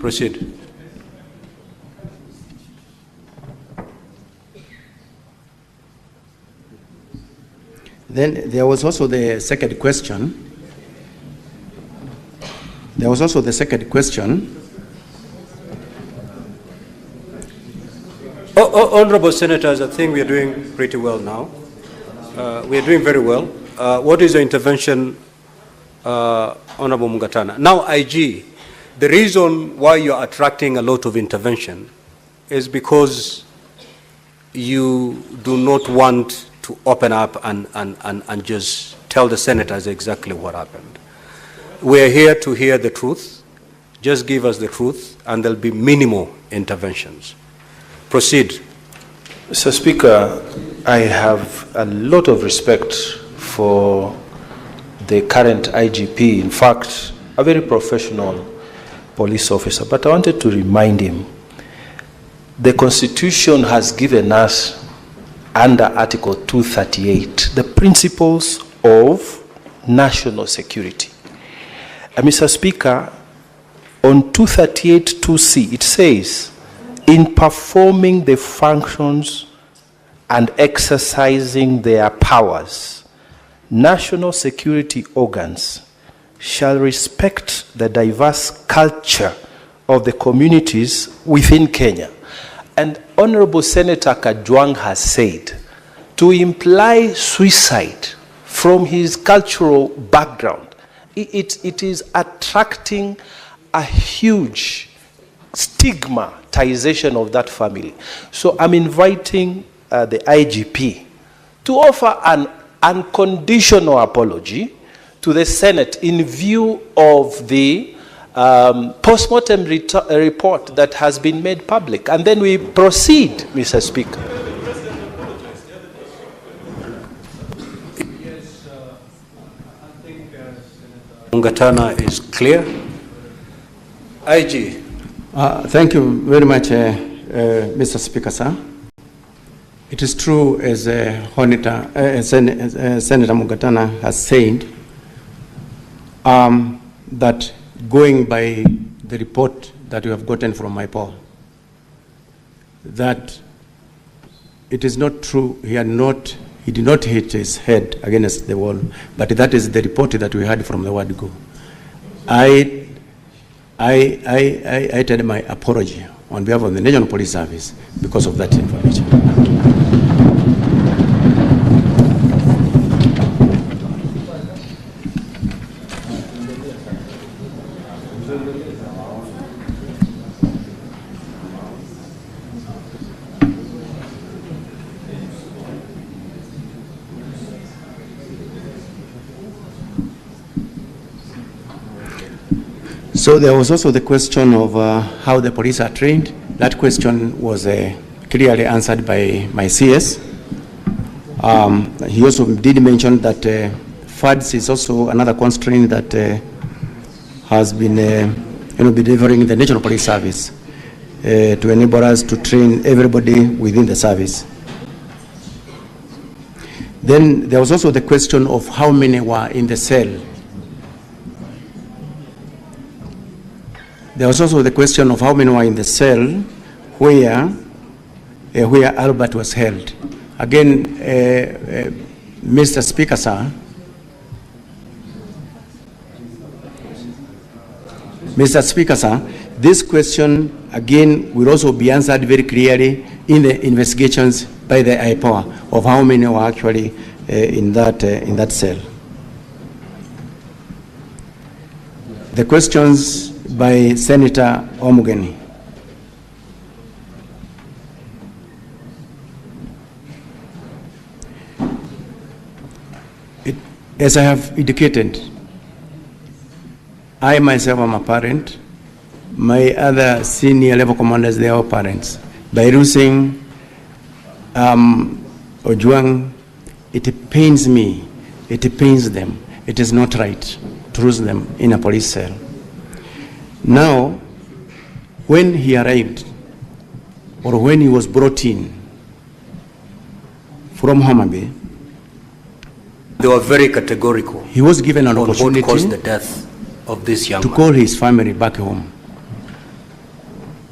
Proceed. Then there was also the second question. Honorable Senators, I think we are doing pretty well now. We are doing very well. What is your intervention, Honorable Mugatana? Now, IG, the reason why you are attracting a lot of intervention is because you do not want to open up and just tell the senators exactly what happened. We are here to hear the truth. Just give us the truth, and there'll be minimal interventions. Proceed. Mr. Speaker, I have a lot of respect for the current IGP, in fact, a very professional police officer, but I wanted to remind him, the Constitution has given us, under Article 238, the principles of national security. Mr. Speaker, on 238(2)(c), it says, in performing the functions and exercising their powers, national security organs shall respect the diverse culture of the communities within Kenya. And Honorable Senator Ojwang has said, to imply suicide from his cultural background, it is attracting a huge stigmatization of that family. So I'm inviting the IGP to offer an unconditional apology to the Senate in view of the post-mortem report that has been made public. And then we proceed, Mr. Speaker. Yes, I think Mugatana is clear. IG. Thank you very much, Mr. Speaker, sir. It is true, as Senator Mugatana has said, that going by the report that you have gotten from my poll, that it is not true, he did not hit his head against the wall, but that is the report that we had from the word go. I tell my apology on behalf of the National Police Service because of that information. So there was also the question of how the police are trained. That question was clearly answered by my CS. He also did mention that FADS is also another constraint that has been delivering the National Police Service to enable us to train everybody within the service. Then there was also the question of how many were in the cell. There was also the question of how many were in the cell where Albert was held. Again, Mr. Speaker, sir, this question again will also be answered very clearly in the investigations by the IPOA of how many were actually in that cell. The questions by Senator Omugeni. As I have indicated, I myself am a parent. My other senior level commanders, they are all parents. By losing Ojwang, it pains me, it pains them. It is not right to lose them in a police cell. Now, when he arrived, or when he was brought in from Homa Bay, they were very categorical. He was given an opportunity what caused the death of this young man. To call his family back home.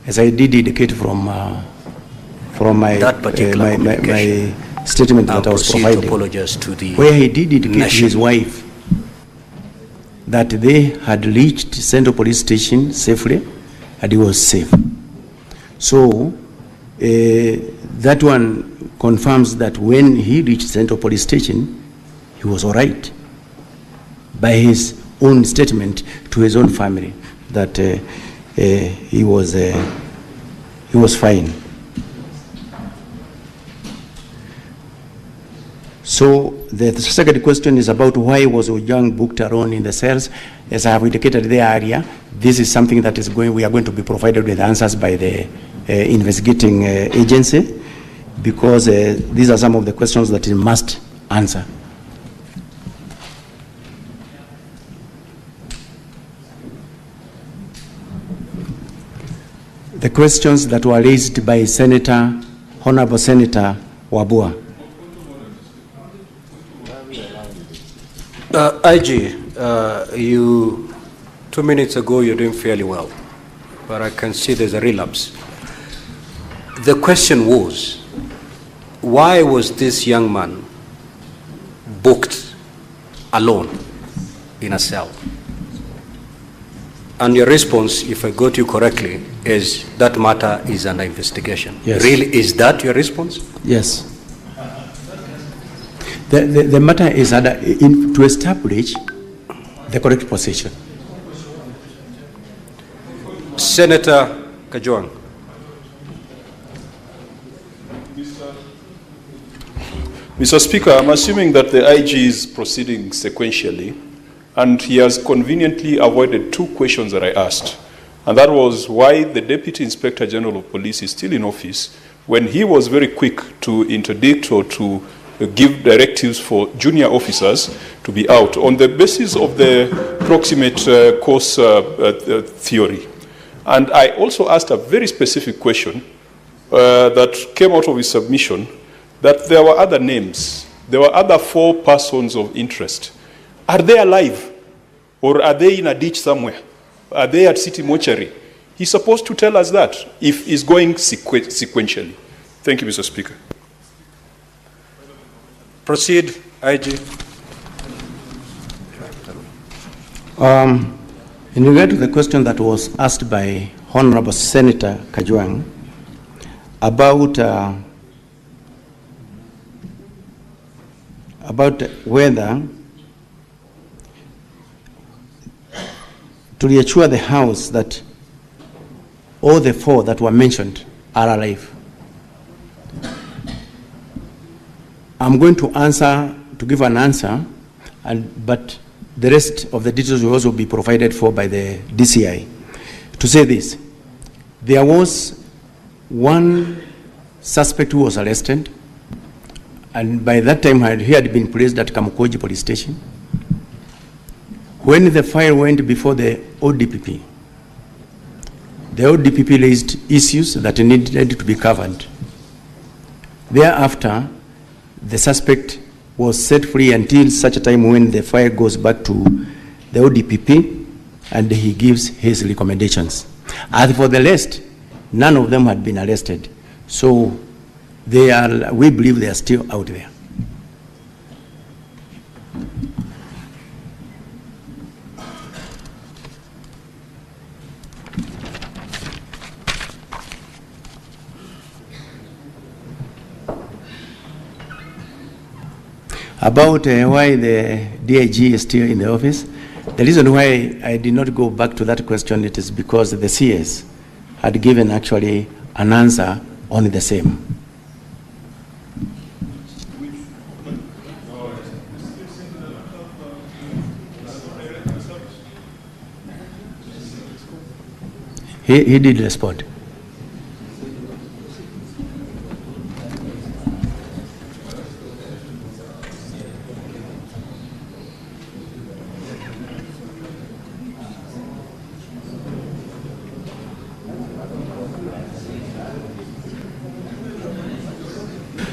as I did indicate from my, That particular my statement that I was proceed to providing, apologize to the where he did indicate to nation. his wife that they had reached Central Police Station safely and he was safe. So that one confirms that when he reached Central Police Station, he was all right by his own statement to his own family that he was fine. So the second question is about why was Ojwang booked alone in the cells. As I have indicated there earlier, this is something that is we are going to be provided with answers by the investigating agency, because these are some of the questions that it must answer. The questions that were raised by Honorable Senator Wabua. IG, you 2 minutes ago you're doing fairly well, but I can see there's a relapse. The question was, why was this young man booked alone in a cell? And your response, if I got you correctly, is that matter is under investigation. Yes. Really, is that your response? Yes. The matter is to establish the correct position. Senator Ojwang. Mr. Speaker, I'm assuming that the IG is proceeding sequentially, and he has conveniently avoided two questions that I asked. And that was why the Deputy Inspector General of Police is still in office when he was very quick to interdict or to give directives for junior officers to be out on the basis of the proximate cause theory. And I also asked a very specific question that came out of his submission, that there were other names. There were other 4 persons of interest. Are they alive? Or are they in a ditch somewhere? Are they at City Mortuary? He's supposed to tell us that if he's going sequentially. Thank you, Mr. Speaker. Proceed, IG. In regard to the question that was asked by Honorable Senator Ojwang about whether to reassure the House that all the 4 that were mentioned are alive. I'm going to give an answer, but the rest of the details will also be provided for by the DCI. To say this, there was one suspect who was arrested, and by that time he had been placed at Kamukoji police station. When the file went before the ODPP raised issues that needed to be covered. Thereafter, the suspect was set free until such a time when the file goes back to the ODPP and he gives his recommendations. As for the rest, none of them had been arrested. So we believe they are still out there. About why the DIG is still in the office, the reason why I did not go back to that question, it is because the CS had given actually an answer on the same. He did respond.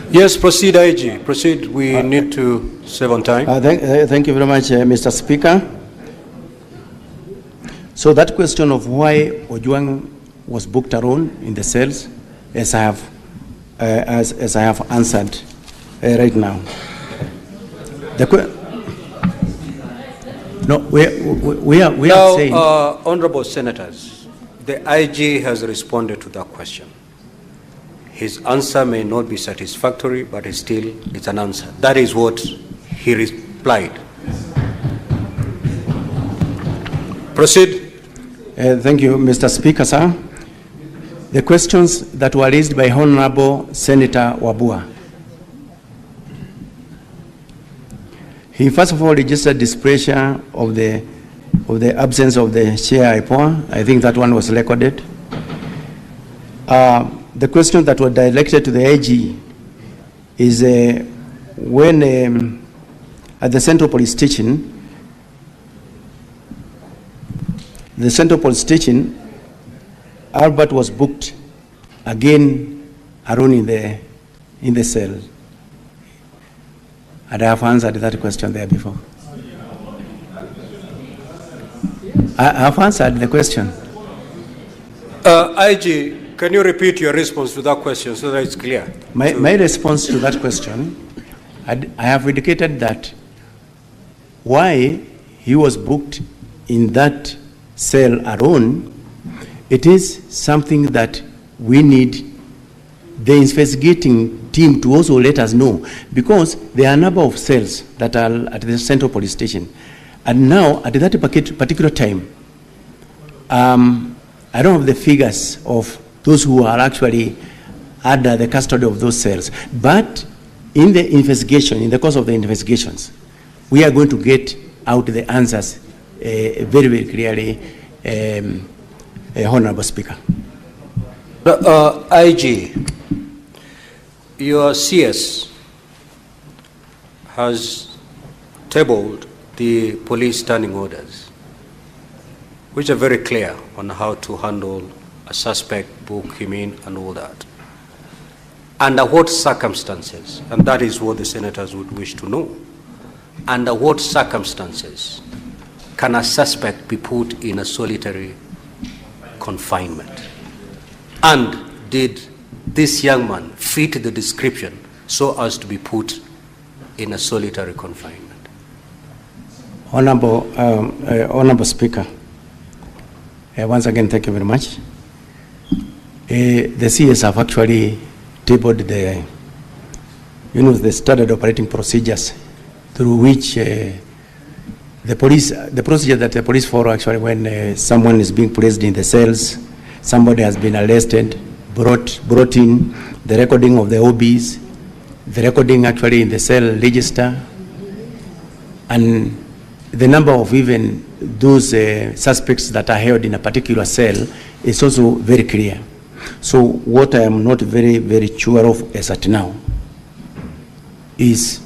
Yes, proceed, IG. Proceed. We need to save on time. Thank you very much, Mr. Speaker. So that question of why Ojwang was booked alone in the cells, as I have answered right now. No, we are now, saying. Honorable Senators, the IG has responded to that question. His answer may not be satisfactory, but it's an answer. That is what he replied. Proceed. Thank you, Mr. Speaker, sir. The questions that were raised by Honorable Senator Wabua. He first of all registered displeasure of the absence of the chair IPOA. I think that one was recorded. The questions that were directed to the AG is when at the Central Police Station, Albert was booked again alone in the cell. And I have answered that question there before. I have answered the question. IG, can you repeat your response to that question so that it's clear? My response to that question, I have indicated that why he was booked in that cell alone, it is something that we need the investigating team to also let us know, because there are a number of cells that are at the Central Police Station. And now, at that particular time, I don't have the figures of those who are actually under the custody of those cells. But in the investigation, in the course of the investigations, we are going to get out the answers very, very clearly, Honorable Speaker. IG, your CS has tabled the police standing orders, which are very clear on how to handle a suspect, book him in, and all that. Under what circumstances, and that is what the senators would wish to know, under what circumstances can a suspect be put in a solitary confinement? And did this young man fit the description so as to be put in a solitary confinement? Honorable Speaker, once again, thank you very much. The CS have actually tabled the standard operating procedures through which the procedure that the police follow actually when someone is being placed in the cells, somebody has been arrested, brought in, the recording of the OBs, the recording actually in the cell register, and the number of even those suspects that are held in a particular cell is also very clear. So what I am not very, very sure of as at now is,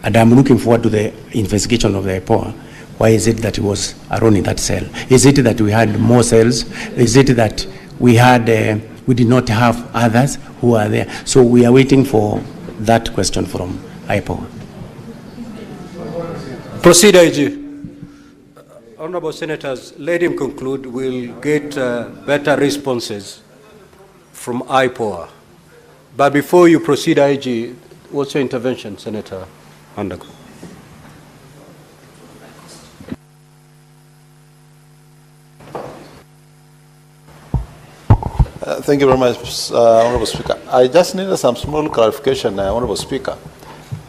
and I'm looking forward to the investigation of the IPOA, why is it that he was alone in that cell? Is it that we had more cells? Is it that we did not have others who are there? So we are waiting for that question from IPOA. Proceed, IG. Honorable Senators, let him conclude. We'll get better responses from IPOA. But before you proceed, IG, what's your intervention, Senator Undergo? Thank you very much, Honorable Speaker. I just needed some small clarification, Honorable Speaker.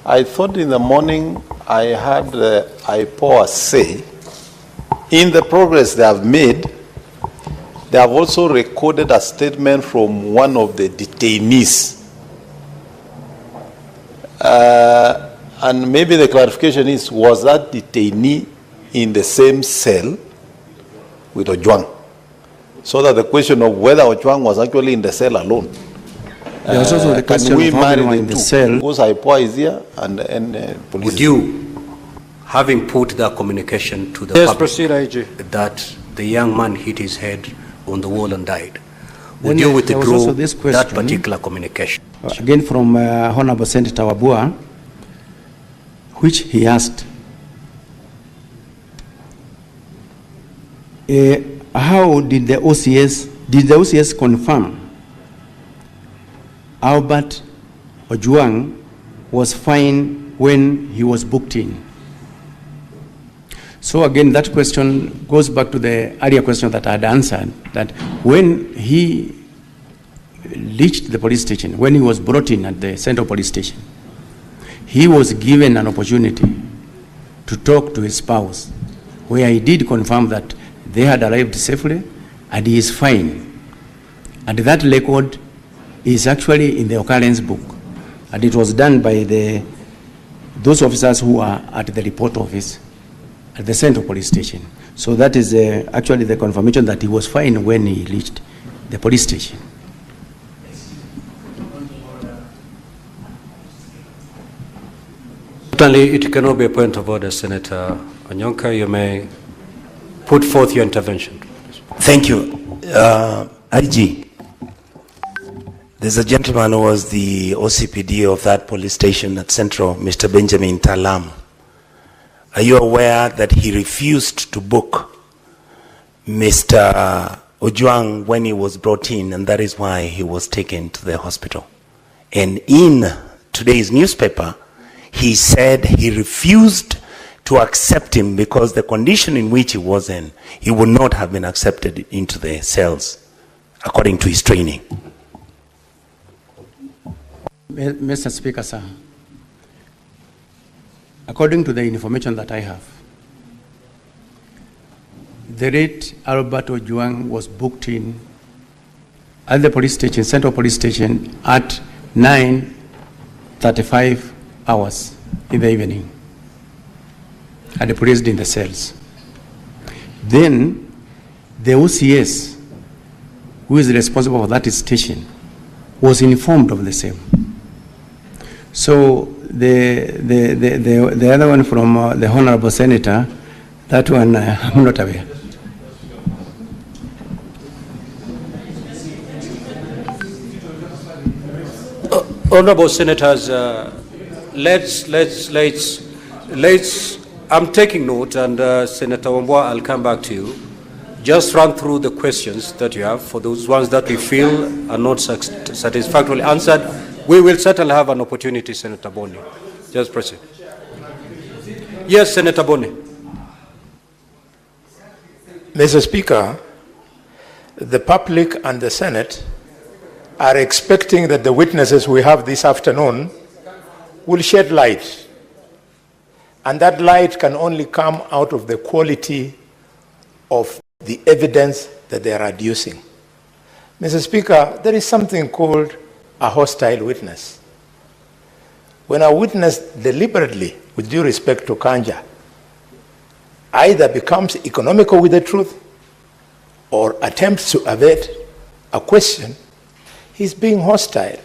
I thought in the morning I heard the IPOA say, in the progress they have made, they have also recorded a statement from one of the detainees. And maybe the clarification is, was that detainee in the same cell with Ojwang? So that the question of whether Ojwang was actually in the cell alone. There was also the question can we of how marry many were the in the two? cell. Because IPOA is here and police. Would you, having put that communication to the Yes, public, proceed, IG. that the young man hit his head on the wall and died, would Then you there was withdraw also this that question, particular communication? Again from Honorable Senator Wabua, which he asked, how did the OCS did the OCS confirm Albert Ojwang was fine when he was booked in? So again, that question goes back to the earlier question that I had answered, that when he reached the police station, when he was brought in at the Central Police Station, he was given an opportunity to talk to his spouse, where he did confirm that they had arrived safely and he is fine. And that record is actually in the occurrence book, and it was done by those officers who are at the report office at the Central Police Station. So that is actually the confirmation that he was fine when he reached the police station. Certainly, it cannot be a point of order, Senator Onyonka. You may put forth your intervention. Thank you. IG, there's a gentleman who was the OCPD of that police station at Central, Mr. Benjamin Talam. Are you aware that he refused to book Mr. Ojwang when he was brought in, and that is why he was taken to the hospital? And in today's newspaper, he said he refused to accept him because the condition in which he was in, he would not have been accepted into the cells according to his training. Mr. Speaker, sir, according to the information that I have, the late Albert Ojwang was booked in at the police station, Central Police Station, at 9:35 hours in the evening, and placed in the cells. Then the OCS, who is responsible for that station, was informed of the same. So the other one from the Honorable Senator, that one I'm not aware. Honorable Senators, I'm taking note, and Senator Wambua, I'll come back to you. Just run through the questions that you have. For those ones that we feel are not satisfactorily answered, we will certainly have an opportunity, Senator Boni. Just proceed. Yes, Senator Boni. Mr. Speaker, the public and the Senate are expecting that the witnesses we have this afternoon will shed light. And that light can only come out of the quality of the evidence that they are adducing. Mr. Speaker, there is something called a hostile witness. When a witness deliberately, with due respect to Kanja, either becomes economical with the truth or attempts to evade a question, he's being hostile.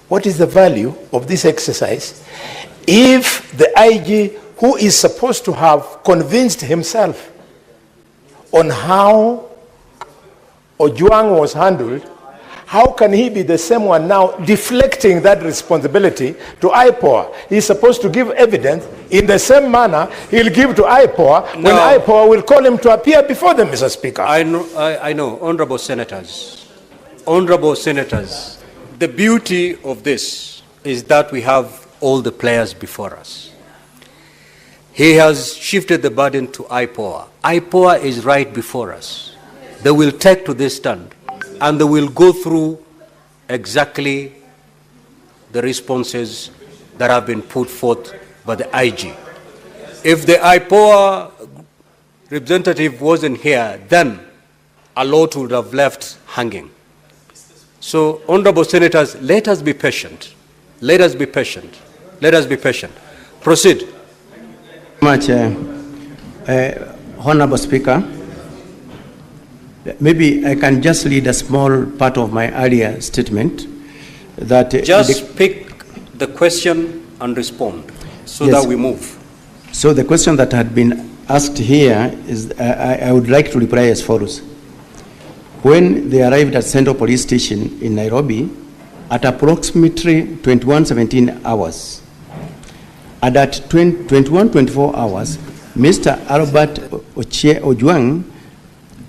What is the value of this exercise if the IG, who is supposed to have convinced himself on how Ojwang was handled, how can he be the same one now deflecting that responsibility to IPOA? He's supposed to give evidence in the same manner he'll give to IPOA when IPOA will call him to appear before them, Mr. Speaker. I know, Honorable Senators, the beauty of this is that we have all the players before us. He has shifted the burden to IPOA. IPOA is right before us. They will take to this stand, and they will go through exactly the responses that have been put forth by the IG. If the IPOA representative wasn't here, then a lot would have left hanging. So, Honorable Senators, let us be patient. Let us be patient. Let us be patient. Proceed. Much, Honorable Speaker, maybe I can just read a small part of my earlier statement. That just pick the question and respond, so yes, that we move. So the question that had been asked here is, I would like to reply as follows. When they arrived at Central Police Station in Nairobi at approximately 21:17 hours, and at 21:24 hours, Mr. Albert Ojwang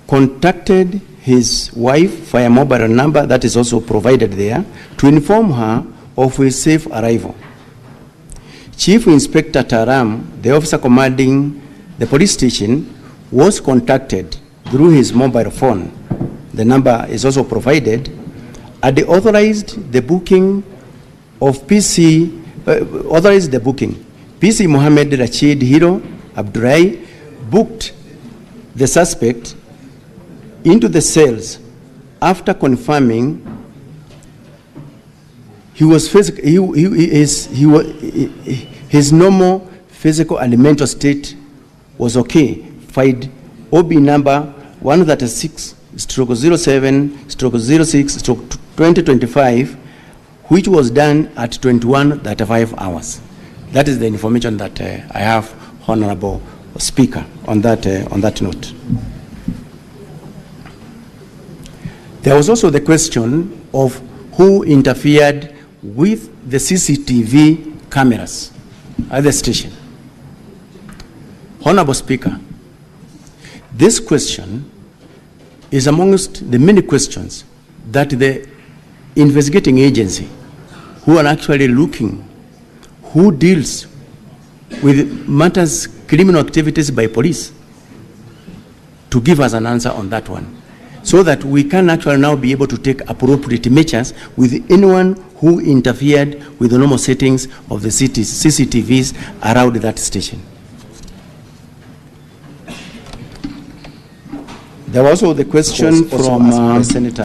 contacted his wife via mobile number that is also provided there to inform her of his safe arrival. Chief Inspector Taram, the officer commanding the police station, was contacted through his mobile phone. The number is also provided, and they authorized the booking of PC Mohammed Rashid Hiro Abdurai booked the suspect into the cells after confirming his normal physical and mental state was okay. Filed OB number 136/07/06/2025, which was done at 21:35 hours. That is the information that I have, Honorable Speaker, on that note. There was also the question of who interfered with the CCTV cameras at the station. Honorable Speaker, this question is amongst the many questions that the investigating agency who are actually looking, who deals with matters, criminal activities by police, to give us an answer on that one, so that we can actually now be able to take appropriate measures with anyone who interfered with the normal settings of the CCTVs around that station. There was also the question from Senator